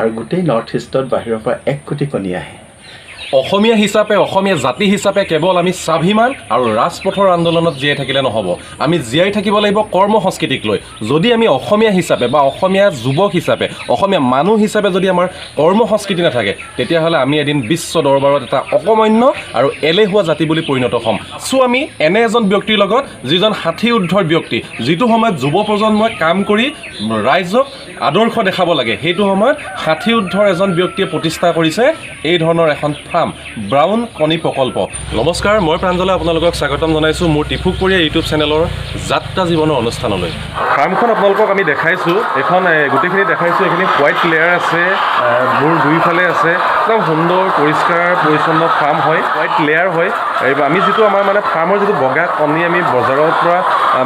আৰু গোটেই নৰ্থ ইষ্টত বাহিৰৰ পৰা 1 কোটি কণী আহে। অসমীয়া হিচাপে অসমীয়া জাতি হিচাপে কেৱল আমি স্বাভিমান আৰু ৰাজপথৰ আন্দোলনত জীয়াই থাকিলে নহ'ব, আমি জীয়াই থাকিব লাগিব কৰ্ম সংস্কৃতিক লৈ। যদি আমি অসমীয়া হিচাপে বা অসমীয়া যুৱক হিচাপে অসমীয়া মানুহ হিচাপে যদি আমাৰ কৰ্ম সংস্কৃতি নাথাকে, তেতিয়াহ'লে আমি এদিন বিশ্ব দৰবাৰত এটা অকমান্য আৰু এলেহুৱা জাতি বুলি পৰিণত হ'ম। আমি এনে এজন ব্যক্তিৰ লগত যিজন 60 ঊৰ্ধৰ ব্যক্তি, যিটো সময়ত যুৱ প্ৰজন্মই কাম কৰি ৰাইজক আদৰ্শ দেখাব লাগে, সেইটো সময়ত 60 ঊৰ্ধৰ এজন ব্যক্তিয়ে প্ৰতিষ্ঠা কৰিছে এই ধৰণৰ এখন ব্ৰাউন কণী প্ৰকল্প। নমস্কাৰ, মই প্ৰাঞ্জলে আপোনালোকক স্বাগতম জনাইছোঁ মোৰ টিফুকপৰীয়া ইউটিউব চেনেলৰ যাত্ৰা জীৱনৰ অনুষ্ঠানলৈ। ফাৰ্মখন আপোনালোকক আমি দেখাইছোঁ, এইখন গোটেইখিনি দেখাইছোঁ। এইখিনি হোৱাইট লেয়াৰ আছে, মোৰ দুইফালে আছে, একদম সুন্দৰ পৰিষ্কাৰ পৰিচ্ছন্ন ফাৰ্ম হয়, হোৱাইট লেয়াৰ হয়। আমি যিটো আমাৰ মানে ফাৰ্মৰ যিটো বগা কণী আমি বজাৰৰ পৰা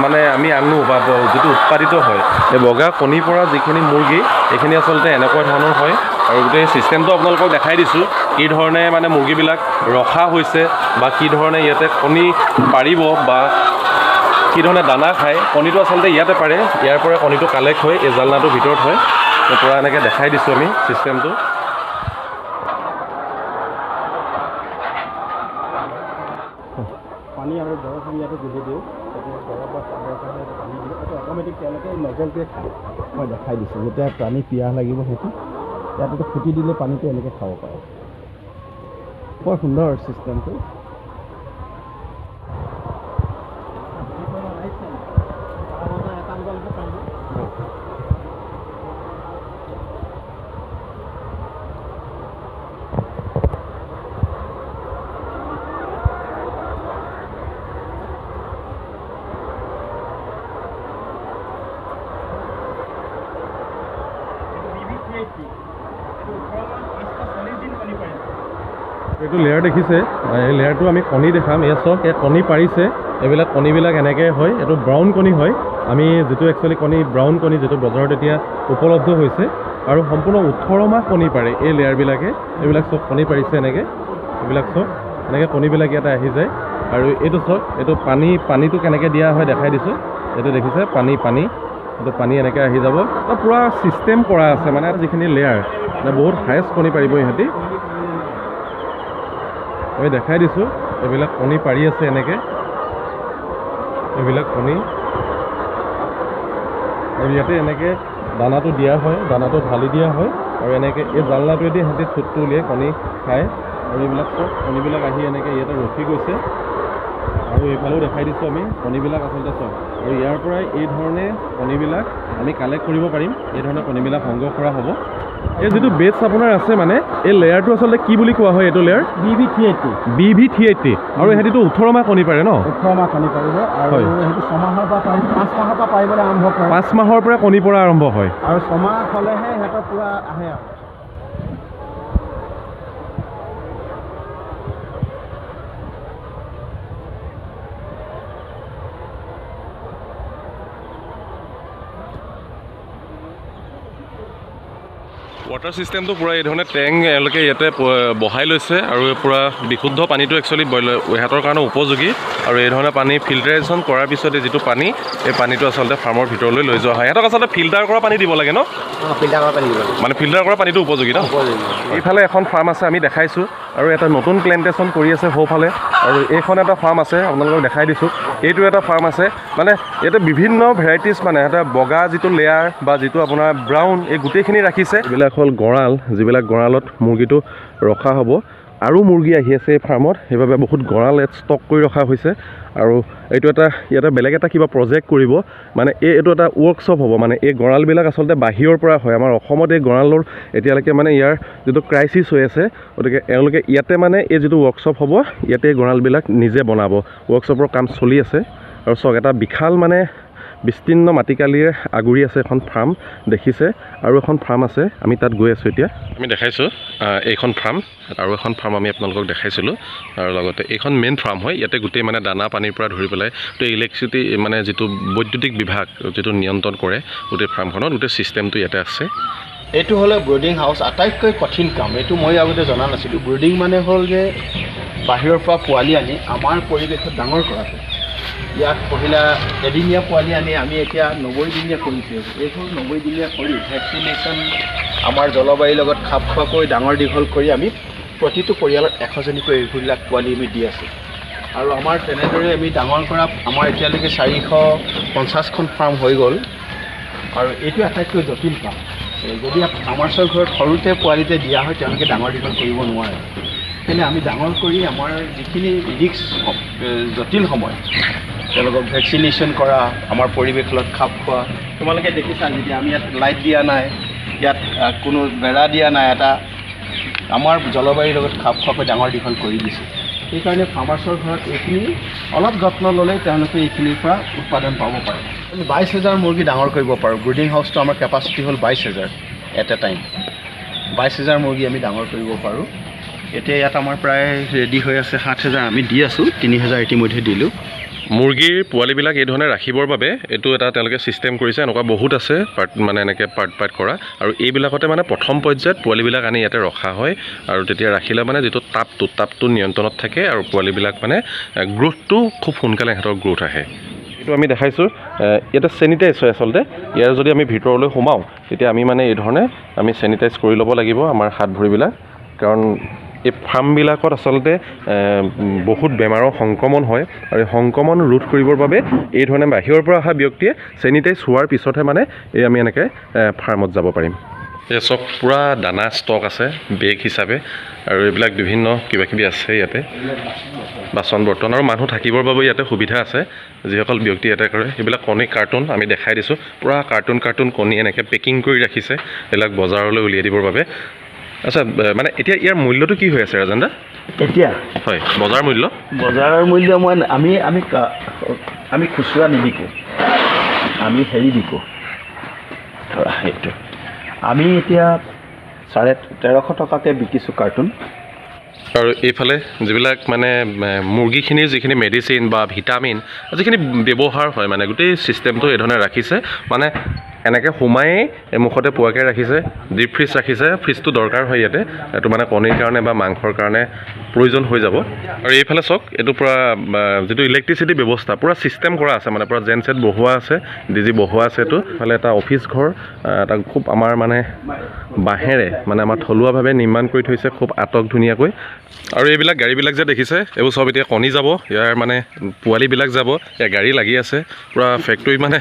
মানে আমি আনো বা যিটো উৎপাদিত হয়, এই বগা কণীৰ পৰা যিখিনি মুৰ্গী, এইখিনি আচলতে এনেকুৱা ধৰণৰ হয়। আৰু গোটেই ছিষ্টেমটো আপোনালোকক দেখাই দিছোঁ, কি ধৰণে মানে মুৰ্গীবিলাক ৰখা হৈছে বা কি ধৰণে ইয়াতে কণী পাৰিব বা কি ধৰণে দানা খায়। কণীটো আচলতে ইয়াতে পাৰে, ইয়াৰ পৰা কণীটো কালেক্ট হৈ এই জালনাটোৰ ভিতৰত হয়। পূৰা এনেকৈ দেখাই দিছোঁ আমি ছিষ্টেমটো। পানী আৰু দৰৱ আমি ইয়াতে গুলি দিওঁ, তেতিয়া দৰৱ বা পানীৰ কাৰণে পানী দিওঁ, সেইটো অট'মেটিক তেওঁলোকে নজলটোৱে খায়। মই দেখাই দিছোঁ, যেতিয়া পানী পিয়াহ লাগিব সেইটো ইয়াতে ফুটি দিলে পানীটো এনেকৈ খাব পাৰে। বৰ সুন্দৰ ছিষ্টেমটো। এইটো লেয়াৰ দেখিছে, এই লেয়াৰটো আমি কণী দেখাম। এয়া চাওক, ইয়াত কণী পাৰিছে, এইবিলাক কণীবিলাক এনেকৈ হয়। এইটো ব্ৰাউন কণী হয়, আমি যিটো একচুৱেলি কণী ব্ৰাউন কণী যিটো বজাৰত এতিয়া উপলব্ধ হৈছে। আৰু সম্পূৰ্ণ 18 মাহ কণী পাৰে এই লেয়াৰবিলাকে। এইবিলাক চব কণী পাৰিছে এনেকৈ, এইবিলাক চব এনেকৈ কণীবিলাক ইয়াতে আহি যায়। আৰু এইটো চব, এইটো পানীটো কেনেকৈ দিয়া হয় দেখাই দিছোঁ। এইটো দেখিছে এইটো পানী এনেকৈ আহি যাব। পূৰা ছিষ্টেম কৰা আছে, মানে যিখিনি লেয়াৰ মানে বহুত হায়েষ্ট কণী পাৰিব ইহঁতি। আমি দেখাই দিছোঁ, এইবিলাক কণী পাৰি আছে এনেকৈ, এইবিলাক কণী। আৰু ইয়াতে এনেকৈ দানাটো দিয়া হয়, দানাটো ঢালি দিয়া হয়। আৰু এনেকৈ এই জালনাটোৱেদি সিহঁতি ঠোঁটটো উলিয়াই কণী খায়। আৰু এইবিলাক চব কণীবিলাক আহি এনেকৈ ইয়াতে ৰখি গৈছে। আৰু এইফালেও দেখাই দিছোঁ আমি কণীবিলাক আচলতে চব। আৰু ইয়াৰ পৰাই এই ধৰণে কণীবিলাক আমি কালেক্ট কৰিব পাৰিম, এই ধৰণে কণীবিলাক সংগ্ৰহ কৰা হ'ব। এই যিটো বেটছ আপোনাৰ আছে, মানে এই লেয়াৰটো আচলতে কি বুলি কোৱা হয়? এইটো লেয়াৰ BV380। আৰু সিহঁতিতো 18 মাহ কণী পাৰে ন? 18 মাহ কণী পাৰিব। আৰু সেইটো 6 মাহৰ পৰা 5 মাহৰ পৰা পাৰিবলৈ আৰম্ভ কৰে। 5 মাহৰ পৰা কণী পৰা আৰম্ভ হয়, আৰু 6 মাহ হ'লেহে সিহঁতৰ পূৰা আহে আৰু। ৱাটাৰ ছিষ্টেমটো পূৰা এই ধৰণে টেংক এওঁলোকে ইয়াতে বহাই লৈছে। আৰু পূৰা বিশুদ্ধ পানীটো একচুৱেলি সিহঁতৰ কাৰণে উপযোগী। আৰু এই ধৰণে পানী ফিল্টাৰেশ্যন কৰাৰ পিছতে যিটো পানী, এই পানীটো আচলতে ফাৰ্মৰ ভিতৰলৈ লৈ যোৱা হয়। সিহঁতক আচলতে ফিল্টাৰ কৰা পানী দিব লাগে ন? ফিল্টাৰ কৰা পানী দিব লাগে, মানে ফিল্টাৰ কৰা পানীটো উপযোগী ন? এইফালে এখন ফাৰ্ম আছে, আমি দেখাইছোঁ। আৰু এটা নতুন প্লেণ্টেশ্যন কৰি আছে সোঁফালে। আৰু এইখন এটা ফাৰ্ম আছে, আপোনালোকক দেখাই দিছোঁ। এইটো এটা ফাৰ্ম আছে, মানে ইয়াতে বিভিন্ন ভেৰাইটিজ, মানে এটা বগা যিটো লেয়াৰ বা যিটো আপোনাৰ ব্ৰাউন, এই গোটেইখিনি ৰাখিছে। এইবিলাক হ'ল গঁৰাল, যিবিলাক গঁৰালত মুৰ্গীটো ৰখা হ'ব। আৰু মুৰ্গী আহি আছে এই ফাৰ্মত, সেইবাবে বহুত গঁৰাল ইয়াত ষ্টক কৰি ৰখা হৈছে। আৰু এইটো এটা ইয়াতে বেলেগ এটা কিবা প্ৰজেক্ট কৰিব, মানে এইটো এটা ৱৰ্কশ্বপ হ'ব। মানে এই গঁৰালবিলাক আচলতে বাহিৰৰ পৰা হয়, আমাৰ অসমত এই গঁৰালৰ এতিয়ালৈকে মানে ইয়াৰ যিটো ক্ৰাইচিছ হৈ আছে, গতিকে এওঁলোকে ইয়াতে মানে এই যিটো ৱৰ্কশ্বপ হ'ব, ইয়াতে এই গঁৰালবিলাক নিজে বনাব। ৱৰ্কশ্বপৰ কাম চলি আছে। আৰু চাওক, এটা বিশাল মানে বিস্তীৰ্ণ মাটিকালিৰে আগুৰি আছে এখন ফাৰ্ম দেখিছে। আৰু এখন ফাৰ্ম আছে, আমি তাত গৈ আছোঁ এতিয়া। আমি দেখাইছোঁ এইখন ফাৰ্ম, আৰু এখন ফাৰ্ম আমি আপোনালোকক দেখাইছিলোঁ। আৰু লগতে এইখন মেইন ফাৰ্ম হয়, ইয়াতে গোটেই মানে দানা পানীৰ পৰা ধৰি পেলাই গোটেই ইলেক্ট্ৰিচিটি, মানে যিটো বৈদ্যুতিক বিভাগ যিটো নিয়ন্ত্ৰণ কৰে গোটেই ফাৰ্মখনত, গোটেই ছিষ্টেমটো ইয়াতে আছে। এইটো হ'লে ব্ৰিডিং হাউচ, আটাইতকৈ কঠিন কাম। এইটো মই আগতে জনা নাছিলোঁ। ব্ৰিডিং মানে হ'ল যে বাহিৰৰ পৰা পোৱালি আনি আমাৰ পৰিৱেশত ডাঙৰ কৰাটো। ইয়াক পহিলা এদিনীয়া পোৱালি আনি আমি এতিয়া 90 দিনীয়া কৰিছোঁ। এইবোৰ 90 দিনীয়া কৰি ভেকচিনেশ্যন আমাৰ জলবায়ুৰ লগত খাপ খোৱাকৈ ডাঙৰ দীঘল কৰি আমি প্ৰতিটো পৰিয়ালত 100জনীকৈ এইবিলাক পোৱালি আমি দি আছোঁ আৰু আমাৰ তেনেদৰে আমি ডাঙৰ কৰা আমাৰ এতিয়ালৈকে 450খন ফাৰ্ম হৈ গ'ল আৰু এইটো আটাইতকৈ জটিল কাম যদি ফাৰ্মাৰ্চৰ ঘৰত সৰুতে পোৱালিতে দিয়া হয় তেওঁলোকে ডাঙৰ দীঘল কৰিব নোৱাৰে সেনে আমি ডাঙৰ কৰি আমাৰ যিখিনি ৰিস্ক জটিল সময় তেওঁলোকক ভেকচিনেশ্যন কৰা আমাৰ পৰিৱেশৰ লগত খাপ খোৱা তোমালোকে দেখিছা যেতিয়া আমি ইয়াত লাইট দিয়া নাই ইয়াত কোনো বেৰা দিয়া নাই এটা আমাৰ জলবায়ুৰ লগত খাপ খোৱাকৈ ডাঙৰ দীঘল কৰি দিছে সেইকাৰণে ফাৰ্মাৰ্চৰ ঘৰত এইখিনি অলপ যত্ন ল'লে তেওঁলোকে এইখিনিৰ পৰা উৎপাদন পাব পাৰে আমি 22,000 মুৰ্গী ডাঙৰ কৰিব পাৰোঁ ব্ৰিডিং হাউচটো আমাৰ কেপাচিটি হ'ল 22,000 এট এ টাইম 22,000 মুৰ্গী আমি ডাঙৰ কৰিব পাৰোঁ এতিয়া ইয়াত আমাৰ প্ৰায় ৰেডি হৈ আছে 7,000 আমি দি আছোঁ 3,000 ইতিমধ্যে দিলোঁ মুৰ্গীৰ পোৱালিবিলাক এই ধৰণে ৰাখিবৰ বাবে এইটো এটা তেওঁলোকে ছিষ্টেম কৰিছে এনেকুৱা বহুত আছে পাৰ্ট মানে এনেকৈ পাৰ্ট কৰা আৰু এইবিলাকতে মানে প্ৰথম পৰ্যায়ত পোৱালিবিলাক আনি ইয়াতে ৰখা হয় আৰু তেতিয়া ৰাখিলে মানে যিটো তাপটো নিয়ন্ত্ৰণত থাকে আৰু পোৱালিবিলাক মানে গ্ৰোথটো খুব সোনকালে সিহঁতৰ গ্ৰোথ আহে এইটো আমি দেখাইছোঁ ইয়াতে চেনিটাইজ হয় আচলতে ইয়াৰ যদি আমি ভিতৰলৈ সোমাওঁ তেতিয়া আমি মানে এই ধৰণে আমি চেনিটাইজ কৰি ল'ব লাগিব আমাৰ হাত ভৰিবিলাক কাৰণ এই ফাৰ্মবিলাকত আচলতে বহুত বেমাৰৰ সংক্ৰমণ হয় আৰু এই সংক্ৰমণ ৰোধ কৰিবৰ বাবে এই ধৰণে বাহিৰৰ পৰা অহা ব্যক্তিয়ে চেনিটাইজ হোৱাৰ পিছতহে মানে এই আমি এনেকৈ ফাৰ্মত যাব পাৰিম এই চব পূৰা দানা ষ্টক আছে বেগ হিচাপে আৰু এইবিলাক বিভিন্ন কিবাকিবি আছে ইয়াতে বাচন বৰ্তন আৰু মানুহ থাকিবৰ বাবে ইয়াতে সুবিধা আছে যিসকল ব্যক্তি ইয়াতে কৰে সেইবিলাক কণী কাৰ্টুন আমি দেখাই দিছোঁ পূৰা কাৰ্টুন কণী এনেকৈ পেকিং কৰি ৰাখিছে এইবিলাক বজাৰলৈ উলিয়াই দিবৰ বাবে আচ্ছা মানে এতিয়া ইয়াৰ মূল্যটো কি হৈ আছে ৰাজেন দা এতিয়া হয় বজাৰৰ মূল্য মই আমি খুচুৰা নিবিকোঁ আমি হেৰি বিকোঁ ধৰা সেইটো আমি এতিয়া 1350 টকাকৈ বিকিছোঁ কাৰ্টুন আৰু এইফালে যিবিলাক মানে মুৰ্গীখিনিৰ যিখিনি মেডিচিন বা ভিটামিন যিখিনি ব্যৱহাৰ হয় মানে গোটেই ছিষ্টেমটো এই ধৰণে ৰাখিছে মানে এনেকৈ সোমায়েই মুখতে পোৱাকৈ ৰাখিছে ডিপ ফ্ৰিজ ৰাখিছে ফ্ৰিজটো দৰকাৰ হয় ইয়াতে এইটো মানে কণীৰ কাৰণে বা মাংসৰ কাৰণে প্ৰয়োজন হৈ যাব আৰু এইফালে চাওক এইটো পূৰা যিটো ইলেক্ট্ৰিচিটি ব্যৱস্থা পূৰা ছিষ্টেম কৰা আছে মানে পূৰা জেন চেট বহোৱা আছে ডিজি বহোৱা আছে এইটো ইফালে এটা অফিচ ঘৰ এটা খুব আমাৰ মানে বাঁহেৰে মানে আমাৰ থলুৱাভাৱে নিৰ্মাণ কৰি থৈছে খুব আটক ধুনীয়াকৈ আৰু এইবিলাক গাড়ীবিলাক যে দেখিছে এইবোৰ চব এতিয়া কণী যাব ইয়াৰ মানে পোৱালিবিলাক যাব ইয়াৰ গাড়ী লাগি আছে পূৰা ফেক্টৰী মানে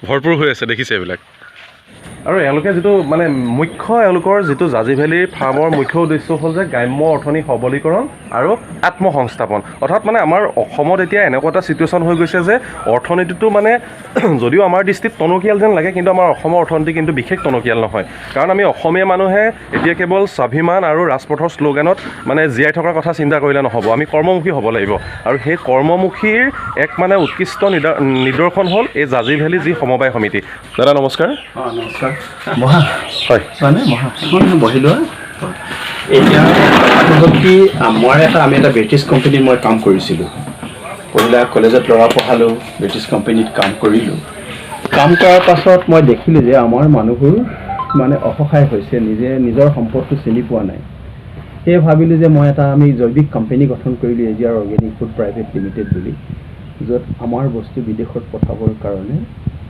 ভৰপূৰ হৈ আছে দেখিছে এইবিলাক আৰু এওঁলোকে যিটো মানে এওঁলোকৰ যিটো জাজি ভেলীৰ ফাৰ্মৰ মুখ্য উদ্দেশ্য হ'ল যে গ্ৰাম্য অৰ্থনীতি সবলীকৰণ আৰু আত্মসংস্থাপন অৰ্থাৎ মানে আমাৰ অসমত এতিয়া এনেকুৱা এটা ছিটুৱেশ্যন হৈ গৈছে যে অৰ্থনীতিটো মানে যদিও আমাৰ দৃষ্টিত টনকিয়াল যেন লাগে কিন্তু আমাৰ অসমৰ অৰ্থনীতি কিন্তু বিশেষ টনকিয়াল নহয় কাৰণ আমি অসমীয়া মানুহে এতিয়া কেৱল স্বাভিমান আৰু ৰাজপথৰ শ্লোগানত মানে জীয়াই থকাৰ কথা চিন্তা কৰিলে নহ'ব আমি কৰ্মমুখী হ'ব লাগিব আৰু সেই কৰ্মমুখীৰ এক মানে উৎকৃষ্ট নিদৰ্শন হ'ল এই জাজি ভেলী যি সমবায় সমিতি দাদা নমস্কাৰ নমস্কাৰ মহা হয় মানে মহা বহিলোঁ এতিয়া হ'ল কি আমি এটা ব্ৰিটিছ কোম্পানীত মই কাম কৰিছিলোঁ পহিলা কলেজত ল'ৰা পঢ়ালোঁ ব্ৰিটিছ কোম্পানীত কাম কৰিলোঁ কাম কৰাৰ পাছত মই দেখিলোঁ যে আমাৰ মানুহবোৰ মানে অসহায় হৈছে নিজৰ সম্পদটো চিনি পোৱা নাই সেয়ে ভাবিলোঁ যে মই আমি জৈৱিক কোম্পানী গঠন কৰিলোঁ AGR organic food private limited বুলি য'ত আমাৰ বস্তু বিদেশত পঠাবৰ কাৰণে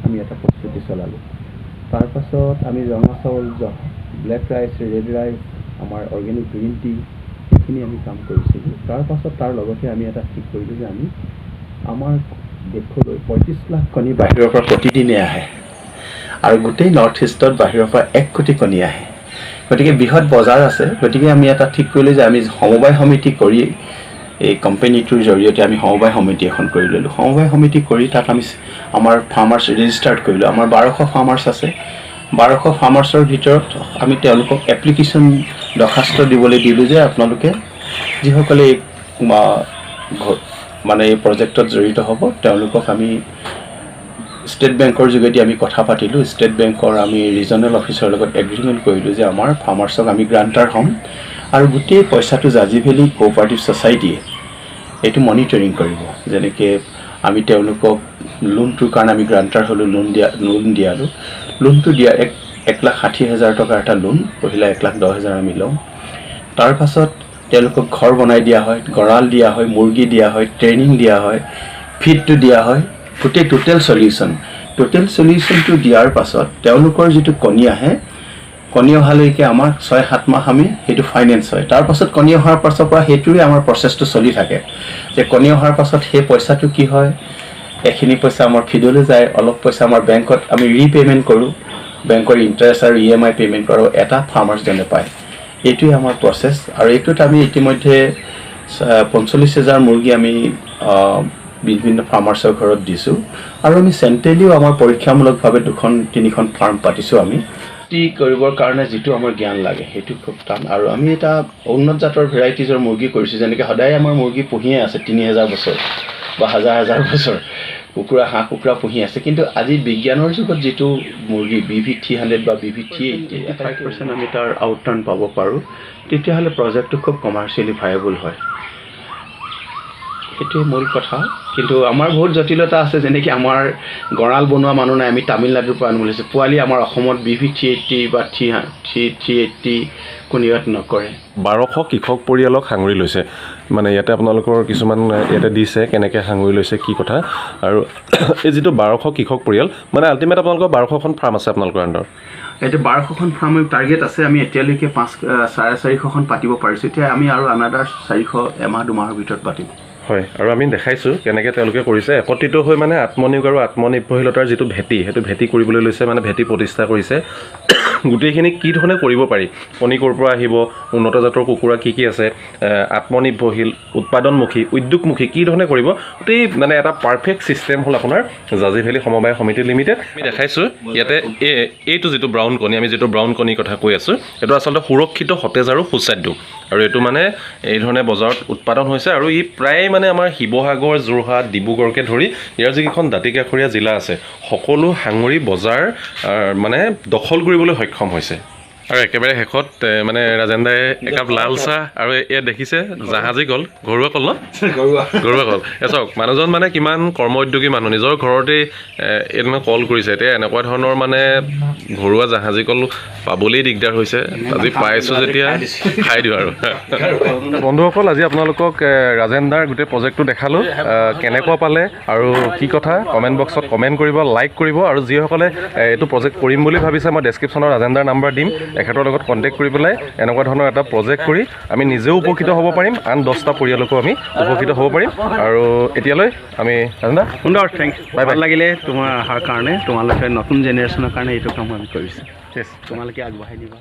আমি এটা প্ৰস্তুতি চলালোঁ তাৰপাছত আমি ৰঙা চাউল ব্লেক ৰাইচ ৰেড ৰাইচ আমাৰ অৰ্গেনিক গ্ৰীণ টি এইখিনি আমি কাম কৰিছিলোঁ তাৰপাছত তাৰ লগতে আমি এটা ঠিক কৰিলোঁ যে আমি আমাৰ দেশলৈ 35 লাখ কণী বাহিৰৰ পৰা প্ৰতিদিনে আহে আৰু গোটেই নৰ্থ ইষ্টত বাহিৰৰ পৰা 1 কোটি কণী আহে গতিকে বৃহৎ বজাৰ আছে গতিকে আমি এটা ঠিক কৰিলোঁ যে আমি সমবায় সমিতি কৰি এই কোম্পানীটোৰ জৰিয়তে আমি সমবায় সমিতি এখন কৰি ল'লোঁ সমবায় সমিতি কৰি তাত আমি আমাৰ ফাৰ্মাৰ্ছ ৰেজিষ্টাৰ্ড কৰিলোঁ আমাৰ 1200 ফাৰ্মাৰ্ছ আছে 1200 ফাৰ্মাৰ্ছৰ ভিতৰত আমি তেওঁলোকক এপ্লিকেশ্যন দৰখাস্ত দিবলৈ দিলোঁ যে আপোনালোকে যিসকলে মানে এই প্ৰজেক্টত জড়িত হ'ব তেওঁলোকক আমি ষ্টেট বেংকৰ যোগেদি আমি কথা পাতিলোঁ ষ্টেট বেংকৰ আমি ৰিজনেল অফিচৰ লগত এগ্ৰিমেণ্ট কৰিলোঁ যে আমাৰ ফাৰ্মাৰ্ছক আমি গ্ৰাণ্টাৰ হ'ম আৰু গোটেই পইচাটো জাজি ভেলী কোঅপাৰেটিভ ছ'চাইটিয়ে এইটো মনিটৰিং কৰিব যেনেকৈ আমি তেওঁলোকক লোনটোৰ কাৰণে আমি গ্ৰাণ্টাৰ হ'লোঁ লোন দিয়ালোঁ লোনটো দিয়া 1,60,000 টকাৰ এটা লোন পহিলা 1,10,000 আমি লওঁ তাৰপাছত তেওঁলোকক ঘৰ বনাই দিয়া হয় গঁৰাল দিয়া হয় মুৰ্গী দিয়া হয় ট্ৰেইনিং দিয়া হয় ফিডটো দিয়া হয় গোটেই টোটেল চলিউশ্যনটো দিয়াৰ পাছত তেওঁলোকৰ যিটো কণী আহে কণী অহালৈকে আমাৰ 6-7 মাহ আমি সেইটো ফাইনেন্স হয়। তাৰপাছত কণী অহাৰ পাছৰ পৰা সেইটোৱে আমাৰ প্ৰচেছটো চলি থাকে যে কণী অহাৰ পাছত সেই পইচাটো কি হয়, এইখিনি পইচা আমাৰ ফিডলৈ যায়, অলপ পইচা আমাৰ বেংকত আমি ৰিপে'মেণ্ট কৰোঁ, বেংকৰ ইণ্টাৰেষ্ট আৰু EMI পে'মেণ্ট কৰোঁ, এটা ফাৰ্মাৰ্ছজনে পায়। এইটোৱে আমাৰ প্ৰচেছ। আৰু এইটোত আমি ইতিমধ্যে 45,000 মুৰ্গী আমি বিভিন্ন ফাৰ্মাৰ্ছৰ ঘৰত দিছোঁ। আৰু আমি চেণ্ট্ৰেলিও আমাৰ পৰীক্ষামূলকভাৱে 2-3খন ফাৰ্ম পাতিছোঁ। আমি কৰিবৰ কাৰণে যিটো আমাৰ জ্ঞান লাগে সেইটো খুব টান। আৰু আমি এটা উন্নত জাতৰ ভেৰাইটিজৰ মুৰ্গী কৰিছোঁ, যেনেকৈ সদায় আমাৰ মুৰ্গী পুহিয়ে আছে 3000 বছৰ বা হাজাৰ বছৰ হাঁহ কুকুৰা পুহি আছে। কিন্তু আজি বিজ্ঞানৰ যুগত যিটো মুৰ্গী BV300 বা BV380 85% আমি তাৰ আউটটাৰ্ণ পাব পাৰোঁ, তেতিয়াহ'লে প্ৰজেক্টটো খুব কমাৰ্চিয়েলি ভায়েবল হয়। সেইটোৱে মূল কথা। কিন্তু আমাৰ বহুত জটিলতা আছে, যেনেকৈ আমাৰ গঁৰাল বনোৱা মানুহ নাই, আমি তামিলনাডুৰ পৰা আনিব লাগিছে। পোৱালি আমাৰ অসমত BV380 বা 380 কোনো ইয়াত নকৰে। 1200 কৃষক পৰিয়ালক সাঙুৰি লৈছে, মানে ইয়াতে আপোনালোকৰ কিছুমান ইয়াতে দিছে কেনেকৈ সাঙুৰি লৈছে কি কথা। আৰু এই যিটো 1200 কৃষক পৰিয়াল, মানে আল্টিমেট আপোনালোকৰ 1200খন ফাৰ্ম আছে আপোনালোকৰ আণ্ডাৰত? এতিয়া 1200খন ফাৰ্ম টাৰ্গেট আছে। আমি এতিয়ালৈকে 450খন পাতিব পাৰিছোঁ। এতিয়া আমি আৰু আনাদাৰ 400 1-2 মাহৰ ভিতৰত পাতিম। হয়, আৰু আমি দেখাইছোঁ কেনেকৈ তেওঁলোকে কৰিছে, একত্ৰিত হৈ মানে আত্মনিয়োগ আৰু আত্মনিৰ্ভৰশীলতাৰ যিটো সেইটো ভেটি কৰিবলৈ লৈছে, মানে ভেটি প্ৰতিষ্ঠা কৰিছে। গোটেইখিনি কি ধৰণে কৰিব পাৰি, কণী ক'ৰ পৰা আহিব, উন্নত জাতৰ কুকুৰা কি আছে, আত্মনিৰ্ভৰশীল, উৎপাদনমুখী, উদ্যোগমুখী কি ধৰণে কৰিব, গোটেই মানে এটা পাৰফেক্ট ছিষ্টেম হ'ল আপোনাৰ জাজি ভেলী সমবায় সমিতি লিমিটেড। আমি দেখাইছোঁ ইয়াতে এইটো যিটো ব্ৰাউন কণী, আমি যিটো ব্ৰাউন কণীৰ কথা কৈ আছোঁ, এইটো আচলতে সুৰক্ষিত, সতেজ আৰু সুস্বাদ্য। আৰু এইটো মানে এই ধৰণে বজাৰত উৎপাদন হৈছে। আৰু ই প্ৰায় মানে আমাৰ শিৱসাগৰ, যোৰহাট, ডিব্ৰুগড়কে ধৰি ইয়াৰ যিকেইখন দাঁতিকাষৰীয়া জিলা আছে সকলো সাঙুৰি বজাৰ মানে দখল কৰিবলৈ সক্ষম হৈছে। আৰু একেবাৰে শেষত মানে ৰাজেন দাই একাপ লাল চাহ আৰু এয়া দেখিছে জাহাজী কল, ঘৰুৱা কল ন? ঘৰুৱা কল। চাওক মানুহজন মানে কিমান কৰ্ম উদ্যোগী মানুহ, নিজৰ ঘৰতে এইধৰণে কল কৰিছে। এতিয়া এনেকুৱা ধৰণৰ মানে ঘৰুৱা জাহাজী কল পাবলেই দিগদাৰ হৈছে, আজি পাইছোঁ যেতিয়া খাই দিওঁ আৰু। বন্ধুসকল, আজি আপোনালোকক ৰাজেন দাৰ গোটেই প্ৰজেক্টটো দেখালোঁ, কেনেকুৱা পালে আৰু কি কথা কমেণ্ট বক্সত কমেণ্ট কৰিব, লাইক কৰিব। আৰু যিসকলে এইটো প্ৰজেক্ট কৰিম বুলি ভাবিছে, মই ডেছক্ৰিপশ্যনত ৰাজেন দাৰ নাম্বাৰ দিম, এখেতৰ লগত কণ্টেক্ট কৰি পেলাই এনেকুৱা ধৰণৰ এটা প্ৰজেক্ট কৰি আমি নিজেও উপকৃত হ'ব পাৰিম, আন 10টা পৰিয়ালকো আমি উপকৃত হ'ব পাৰিম। আৰু এতিয়ালৈ আমি ৰাজেন দা সুন্দৰ, থেংক ইউ। ভাল লাগিলে তোমাৰ অহাৰ কাৰণে, তোমালোকে নতুন জেনেৰেশ্যনৰ কাৰণে এইটো কাম আমি কৰিছোঁ। তোমালোকে আগবঢ়াই দিবা।